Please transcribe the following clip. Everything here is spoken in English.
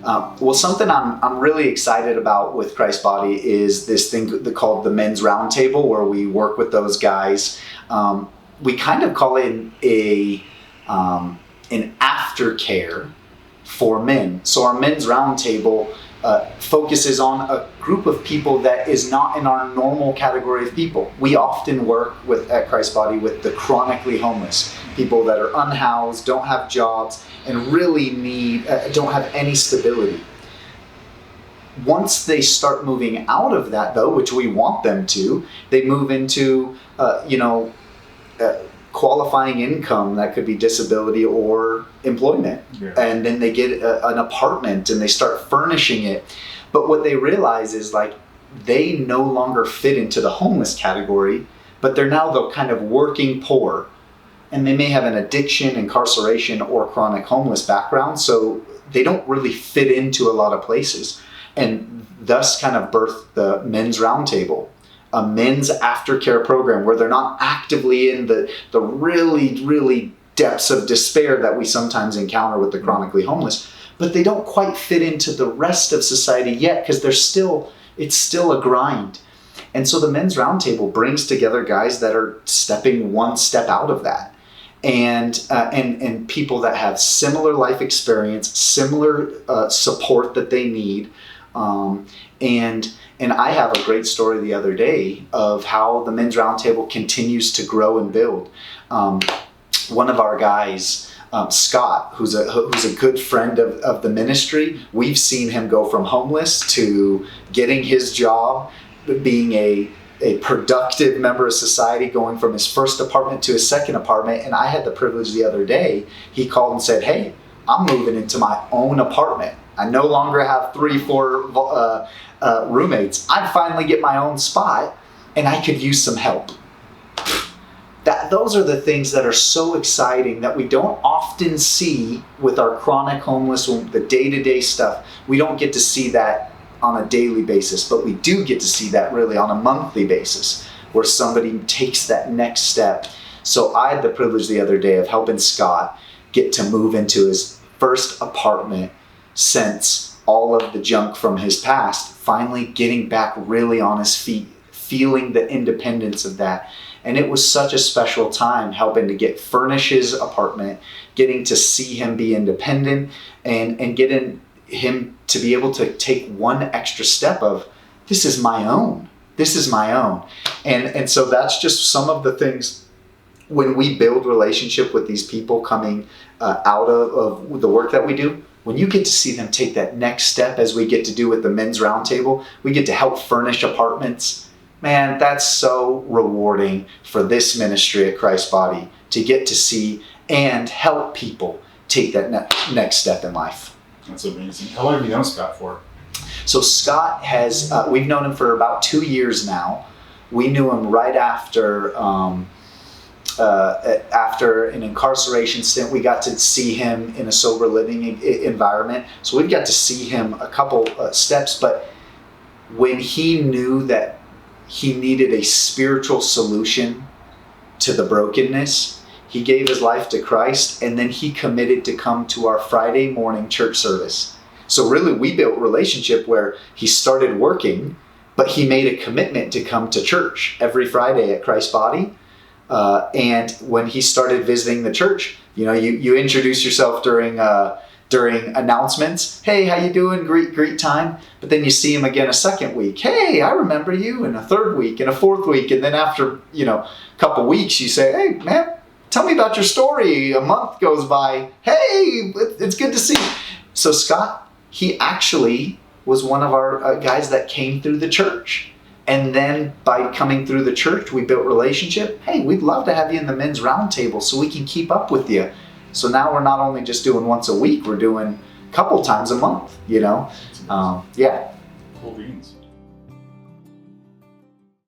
Well, something I'm really excited about with Christ Body is this thing called the Men's Roundtable, where we work with those guys. We kind of call it an aftercare for men. So our Men's Roundtable focuses on a group of people that is not in our normal category of people. We often work at Christ Body with the chronically homeless, people that are unhoused, don't have jobs, and really don't have any stability. Once they start moving out of that, though, which we want them to, they move into qualifying income. That could be disability or employment. Yeah. And then they get an apartment and they start furnishing it. But what they realize is they no longer fit into the homeless category, but they're now the kind of working poor, and they may have an addiction, incarceration, or chronic homeless background. So they don't really fit into a lot of places, and thus kind of birthed the Men's Roundtable, a men's aftercare program where they're not actively in the really, really depths of despair that we sometimes encounter with the chronically homeless, but they don't quite fit into the rest of society yet because it's still a grind. And so the Men's Roundtable brings together guys that are stepping one step out of that, and people that have similar life experience, similar support that they need, and I have a great story the other day of how the Men's Roundtable continues to grow and build. One of our guys, Scott, who's a good friend of the ministry, we've seen him go from homeless to getting his job, being a productive member of society, going from his first apartment to his second apartment. And I had the privilege the other day, he called and said, "Hey, I'm moving into my own apartment. I no longer have 3-4 roommates. I finally get my own spot and I could use some help." Those are the things that are so exciting that we don't often see with our chronic homeless, the day-to-day stuff. We don't get to see that on a daily basis, but we do get to see that really on a monthly basis, where somebody takes that next step. So I had the privilege the other day of helping Scott get to move into his first apartment since all of the junk from his past, finally getting back really on his feet, feeling the independence of that. And it was such a special time helping to furnish his apartment, getting to see him be independent, and getting him to be able to take one extra step of, this is my own. And so that's just some of the things when we build relationship with these people coming out of the work that we do. When you get to see them take that next step, as we get to do with the Men's Roundtable, we get to help furnish apartments. Man, that's so rewarding for this ministry at Christ Body, to get to see and help people take that next step in life. That's amazing. How long have you known Scott for? So Scott has, we've known him for about 2 years now. We knew him right after an incarceration stint. We got to see him in a sober living environment. So we've got to see him a couple steps, but when he knew that he needed a spiritual solution to the brokenness, he gave his life to Christ, and then he committed to come to our Friday morning church service. So really, we built relationship where he started working, but he made a commitment to come to church every Friday at Christ Body. And when he started visiting the church, you introduce yourself during announcements. Hey, how you doing? Greet time. But then you see him again a second week. Hey, I remember you. And a third week and a fourth week. And then after, a couple weeks, you say, "Hey, man, tell me about your story." A month goes by. Hey, it's good to see you. So Scott, he actually was one of our guys that came through the church. And then by coming through the church, we built relationship. Hey, we'd love to have you in the Men's Roundtable so we can keep up with you. So now we're not only just doing once a week, we're doing a couple times a month, Yeah. Cool beans.